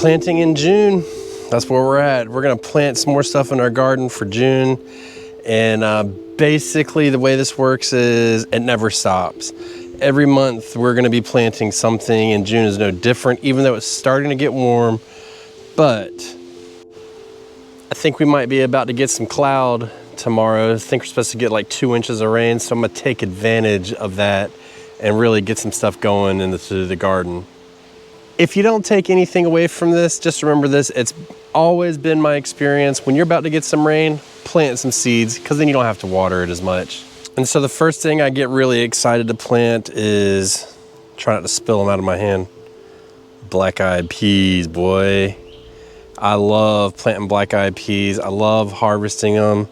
planting in June. That's where we're at. We're gonna plant some more stuff in our garden for June. And basically the way this works is it never stops. Every month we're gonna be planting something, and June is no different, even though it's starting to get warm. But I think we might be about to get some cloud tomorrow. I think we're supposed to get like 2 inches of rain, so I'm gonna take advantage of that and really get some stuff going into the garden. If you don't take anything away from this, just remember this. It's always been my experience. When you're about to get some rain, plant some seeds, because then you don't have to water it as much. And so the first thing I get really excited to plant is, try not to spill them out of my hand, black-eyed peas, boy. I love planting black-eyed peas. I love harvesting them.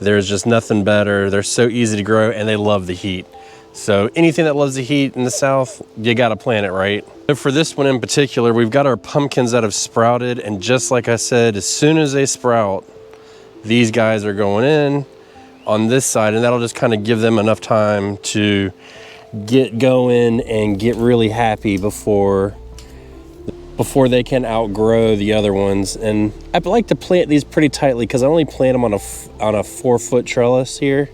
There's just nothing better. They're so easy to grow, and they love the heat. So anything that loves the heat in the South, you gotta plant it right. So for this one in particular, we've got our pumpkins that have sprouted, and just like I said, as soon as they sprout, these guys are going in on this side, and that'll just kind of give them enough time to get going and get really happy before they can outgrow the other ones. And I like to plant these pretty tightly because I only plant them on a 4-foot trellis here.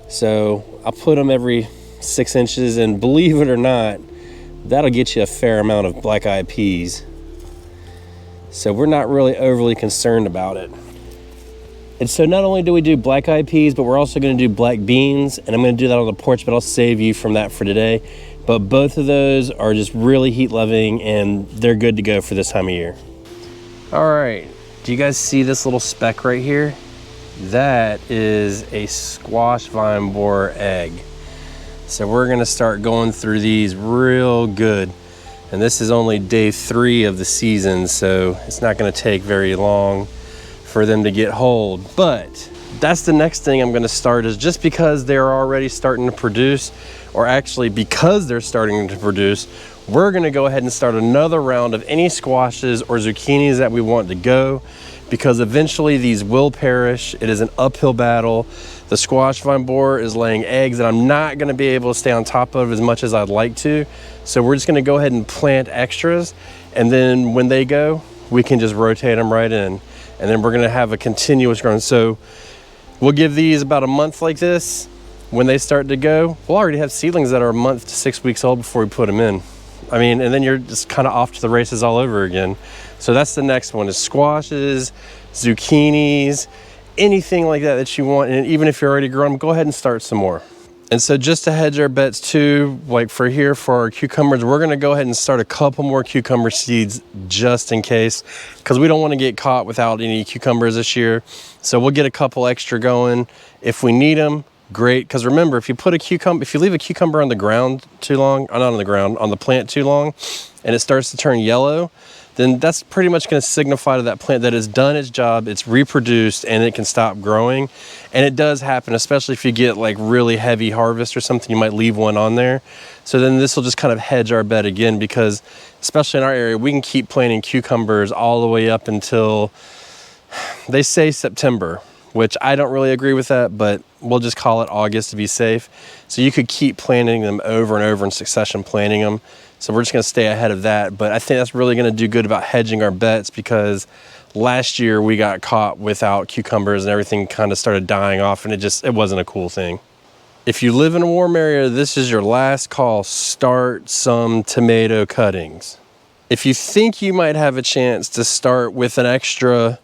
So I'll put them every 6 inches, and believe it or not, that'll get you a fair amount of black-eyed peas. So we're not really overly concerned about it. And so not only do we do black-eyed peas, but we're also gonna do black beans, and I'm gonna do that on the porch, but I'll save you from that for today. But both of those are just really heat-loving, and they're good to go for this time of year. All right, do you guys see this little speck right here? That is a squash vine borer egg. So we're gonna start going through these real good. And this is only day 3 of the season, so it's not gonna take very long for them to get hold. But that's the next thing I'm gonna start, is just because they're already starting to produce, or actually because they're starting to produce, we're gonna go ahead and start another round of any squashes or zucchinis that we want to go, because eventually these will perish. It is an uphill battle. The squash vine borer is laying eggs that I'm not gonna be able to stay on top of as much as I'd like to. So we're just gonna go ahead and plant extras, and then when they go, we can just rotate them right in. And then we're gonna have a continuous growth. So we'll give these about a month like this. When they start to go, we'll already have seedlings that are a month to 6 weeks old before we put them in. I mean, and then you're just kind of off to the races all over again. So that's the next one, is squashes, zucchinis, anything like that that you want. And even if you're already grown, go ahead and start some more. And so just to hedge our bets too, like for here for our cucumbers, we're gonna go ahead and start a couple more cucumber seeds just in case, because we don't want to get caught without any cucumbers this year. So we'll get a couple extra going. If we need them, great. Because remember, if you leave a cucumber on the ground too long, or not on the ground, on the plant too long, and it starts to turn yellow, then that's pretty much going to signify to that plant that it's done its job, it's reproduced, and it can stop growing. And it does happen, especially if you get like really heavy harvest or something, you might leave one on there. So then this will just kind of hedge our bet again, because especially in our area, we can keep planting cucumbers all the way up until, they say September, which I don't really agree with that, but we'll just call it August to be safe. So you could keep planting them over and over in succession, planting them. So we're just gonna stay ahead of that. But I think that's really gonna do good about hedging our bets, because last year we got caught without cucumbers and everything kind of started dying off, and it wasn't a cool thing. If you live in a warm area, this is your last call. Start some tomato cuttings. If you think you might have a chance to start with an extra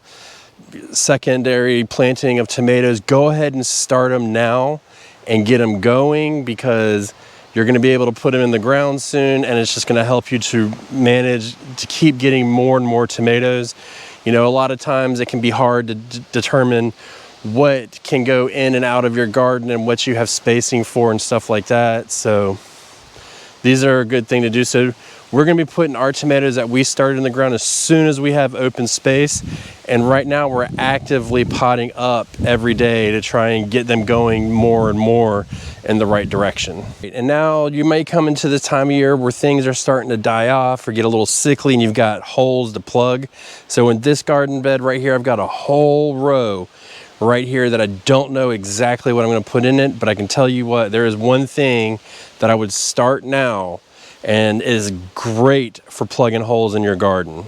secondary planting of tomatoes, go ahead and start them now and get them going, because you're going to be able to put them in the ground soon, and it's just going to help you to manage to keep getting more and more tomatoes. You know, a lot of times it can be hard to determine what can go in and out of your garden and what you have spacing for and stuff like that. So these are a good thing to do. So we're going to be putting our tomatoes that we started in the ground as soon as we have open space. And right now we're actively potting up every day to try and get them going more and more in the right direction. And now you may come into the time of year where things are starting to die off or get a little sickly, and you've got holes to plug. So in this garden bed right here, I've got a whole row right here that I don't know exactly what I'm going to put in it, but I can tell you what, there is one thing that I would start now and is great for plugging holes in your garden.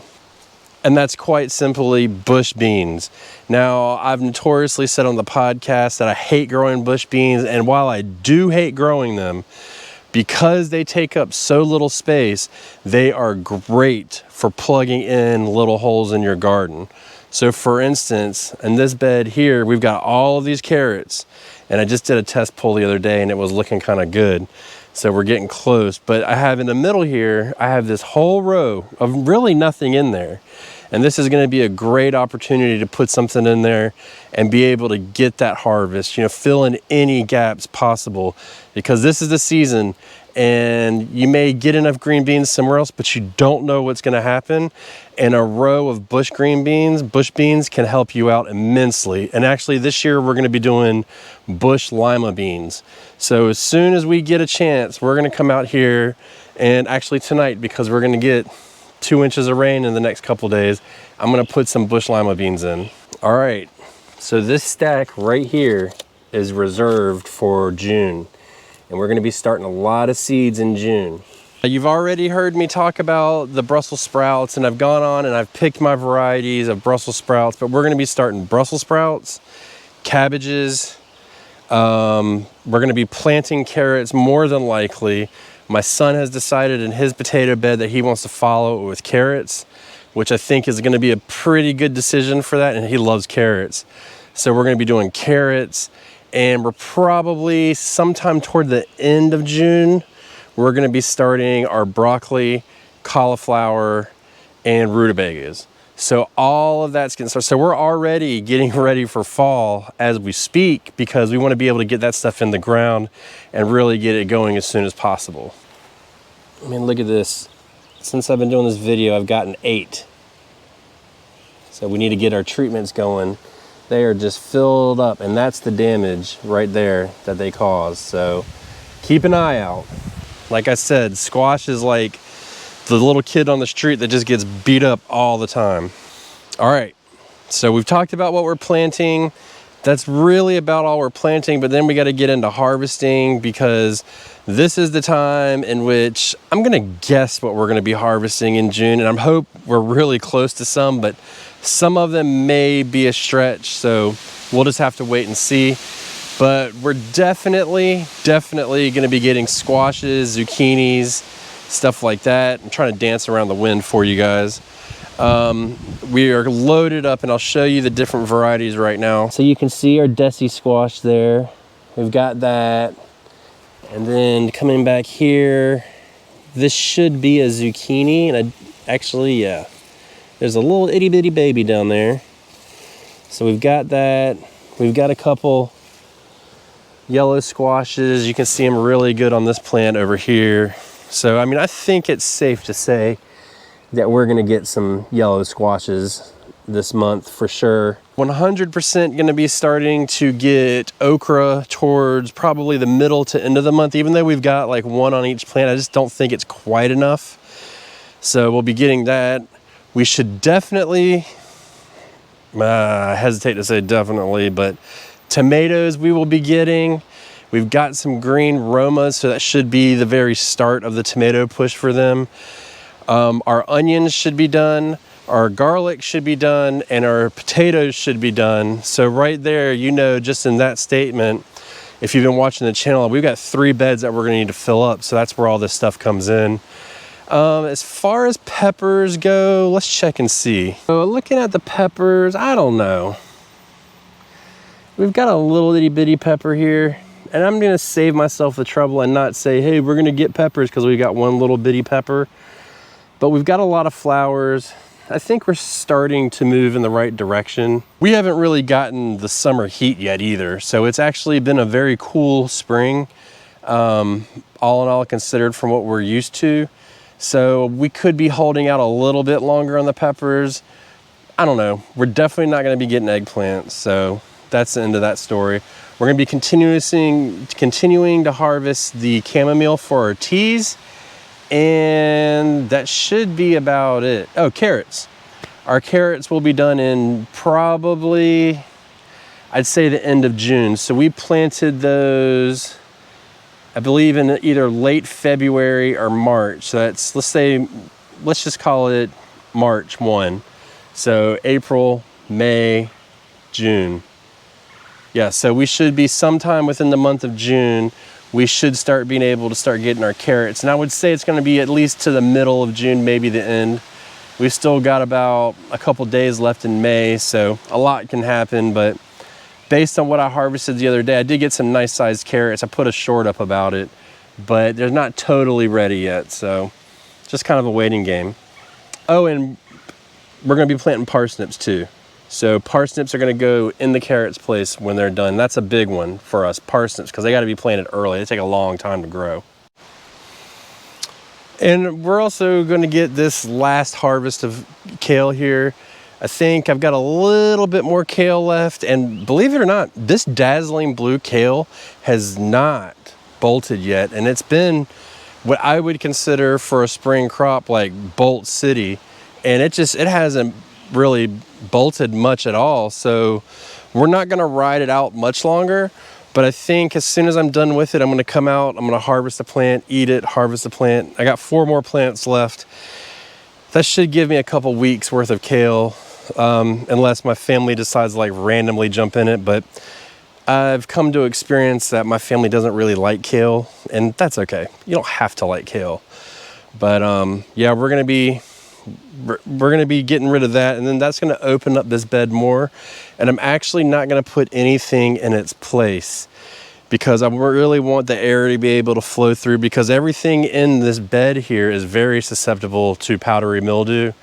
And that's quite simply bush beans. Now, I've notoriously said on the podcast that I hate growing bush beans, and while I do hate growing them, because they take up so little space, they are great for plugging in little holes in your garden. So for instance, in this bed here, we've got all of these carrots, and I just did a test pull the other day and it was looking kind of good. So we're getting close, but I have in the middle here, I have this whole row of really nothing in there. And this is going to be a great opportunity to put something in there and be able to get that harvest, you know, fill in any gaps possible, because this is the season and you may get enough green beans somewhere else, but you don't know what's going to happen. And a row of bush beans can help you out immensely. And actually this year we're going to be doing bush Lima beans. So as soon as we get a chance, we're going to come out here, and actually tonight, because we're going to get 2 inches of rain in the next couple days, I'm going to put some bush Lima beans in. All right, so this stack right here is reserved for June, and we're going to be starting a lot of seeds in June. You've already heard me talk about the Brussels sprouts, and I've gone on and I've picked my varieties of Brussels sprouts, but we're going to be starting Brussels sprouts, cabbages. We're going to be planting carrots more than likely. My son has decided in his potato bed that he wants to follow it with carrots, which I think is going to be a pretty good decision for that, and he loves carrots. So we're going to be doing carrots, and we're probably sometime toward the end of June, we're going to be starting our broccoli, cauliflower, and rutabagas. So all of that's getting started. So we're already getting ready for fall as we speak, because we want to be able to get that stuff in the ground and really get it going as soon as possible. I mean, look at this. Since I've been doing this video, I've gotten 8. So we need to get our treatments going. They are just filled up, and that's the damage right there that they cause. So keep an eye out. Like I said, squash is like the little kid on the street that just gets beat up all the time. All right, so we've talked about what we're planting. That's really about all we're planting, but then we got to get into harvesting, because this is the time in which I'm going to guess what we're going to be harvesting in June, and I hope we're really close to some, but some of them may be a stretch, so we'll just have to wait and see. But we're definitely going to be getting squashes, zucchinis, stuff like that. I'm trying to dance around the wind for you guys. We are loaded up, and I'll show you the different varieties right now. So you can see our desi squash there. We've got that. And then coming back here, this should be a zucchini. And actually, yeah, there's a little itty bitty baby down there. So we've got that. We've got a couple yellow squashes. You can see them really good on this plant over here. So, I mean, I think it's safe to say that we're gonna get some yellow squashes this month for sure. 100% gonna be starting to get okra towards probably the middle to end of the month, even though we've got like 1 on each plant. I just don't think it's quite enough. So we'll be getting that. We should definitely, I hesitate to say definitely, but tomatoes we will be getting. We've got some green Romas, so that should be the very start of the tomato push for them. Our onions should be done, our garlic should be done, and our potatoes should be done. So right there, you know, just in that statement, if you've been watching the channel, we've got 3 beds that we're gonna need to fill up. So that's where all this stuff comes in. As far as peppers go, let's check and see. So looking at the peppers, I don't know. We've got a little itty bitty pepper here, and I'm gonna save myself the trouble and not say, hey, we're gonna get peppers because we've got 1 little bitty pepper. But we've got a lot of flowers. I think we're starting to move in the right direction. We haven't really gotten the summer heat yet either, so it's actually been a very cool spring, all in all considered from what we're used to. So we could be holding out a little bit longer on the peppers. I don't know. We're definitely not gonna be getting eggplants, so that's the end of that story. We're gonna be continuing to harvest the chamomile for our teas, and that should be about it. Oh, carrots. Our carrots will be done in probably, I'd say the end of June. So we planted those, I believe, in either late February or March. So that's, let's just call it March 1. So April, May, June. Yeah, so we should be sometime within the month of June, we should start being able to start getting our carrots. And I would say it's gonna be at least to the middle of June, maybe the end. We've still got about a couple days left in May, so a lot can happen, but based on what I harvested the other day, I did get some nice sized carrots. I put a short up about it, but they're not totally ready yet, so just kind of a waiting game. Oh, and we're gonna be planting parsnips too. So parsnips are gonna go in the carrots place when they're done. That's a big one for us, parsnips, because they gotta be planted early. They take a long time to grow. And we're also gonna get this last harvest of kale here. I think I've got a little bit more kale left, and believe it or not, this dazzling blue kale has not bolted yet, and it's been what I would consider for a spring crop like Bolt City, and it hasn't really bolted much at all. So we're not gonna ride it out much longer. But I think as soon as I'm done with it, I'm gonna come out, I'm gonna harvest the plant, eat it, harvest the plant. I got 4 more plants left. That should give me a couple weeks worth of kale, unless my family decides to like randomly jump in it. But I've come to experience that my family doesn't really like kale, and that's okay. You don't have to like kale. But yeah, we're gonna be getting rid of that, and then that's gonna open up this bed more. And I'm actually not gonna put anything in its place because I really want the air to be able to flow through, because everything in this bed here is very susceptible to powdery mildew.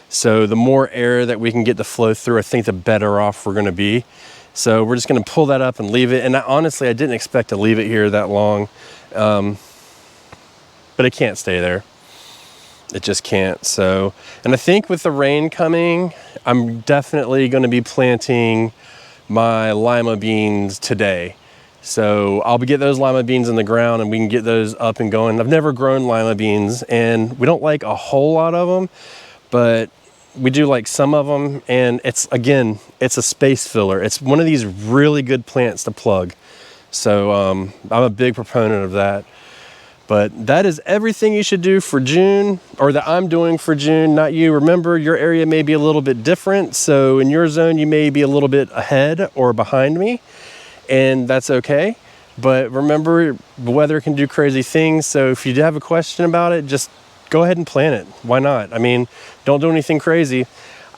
So the more air that we can get to flow through, I think the better off we're gonna be. So we're just gonna pull that up and leave it. And honestly, I didn't expect to leave it here that long, but it can't stay there. It just can't. So, and I think with the rain coming, I'm definitely going to be planting my lima beans today. So I'll get those lima beans in the ground and we can get those up and going. I've never grown lima beans, and we don't like a whole lot of them, but we do like some of them. And it's, again, it's a space filler. It's one of these really good plants to plug. So I'm a big proponent of that. But that is everything you should do for June, or that I'm doing for June, not you. Remember, your area may be a little bit different. So in your zone, you may be a little bit ahead or behind me, and that's okay. But remember, the weather can do crazy things. So if you have a question about it, just go ahead and plant it. Why not? I mean, don't do anything crazy.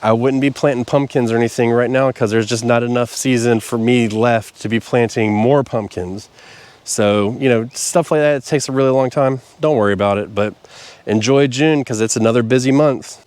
I wouldn't be planting pumpkins or anything right now because there's just not enough season for me left to be planting more pumpkins. So, you know, stuff like that, it takes a really long time. Don't worry about it, but enjoy June because it's another busy month.